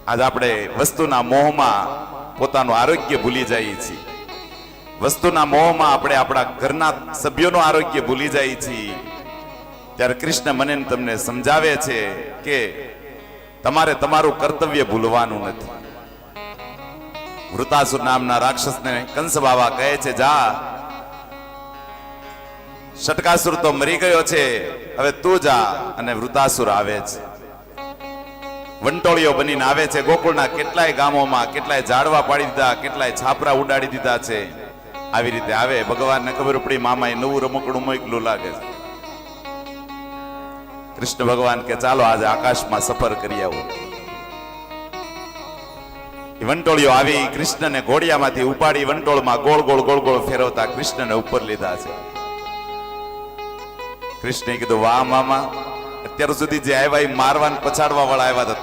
આજ આપણે વસ્તુના મોહમાં પોતાનું આરોગ્ય ભૂલી જઈએ છીએ. વસ્તુના મોહમાં આપણે આપણા ઘરના સભ્યોનું આરોગ્ય ભૂલી જઈએ છીએ. ત્યારે કૃષ્ણ મને ને તમને સમજાવે છે કે તમારે તમારું કર્તવ્ય ભૂલવાનું નથી. વૃતાસુર નામના રાક્ષસને કંસ બાબા કહે છે, જા, ષટકાસુર તો મરી ગયો છે, હવે તું જા. અને વૃતાસુર આવે છે, વંટોળીઓ બનીને આવે છે. ગોકુળના કેટલાય ગામોમાં કેટલાય ઝાડવા પાડી દીધા, કેટલાય છાપરા ઉડાડી દીધા છે. આવી રીતે આવે. ભગવાનને ખબર પડી મામાએ નવું રમકડું મોકલું લાગે છે. કૃષ્ણ ભગવાન કે ચાલો આજે આકાશમાં સફર કરી આવો. વંટોળીઓ આવી કૃષ્ણને ઘોડિયામાંથી ઉપાડી વંટોળમાં ગોળ ગોળ ગોળ ગોળ ફેરવતા કૃષ્ણને ઉપર લીધા છે. કૃષ્ણે કીધું, વાહ મામા, અત્યાર સુધી જે આવ્યા એ મારવાન પછાડવા વાળા આવ્યા હતા,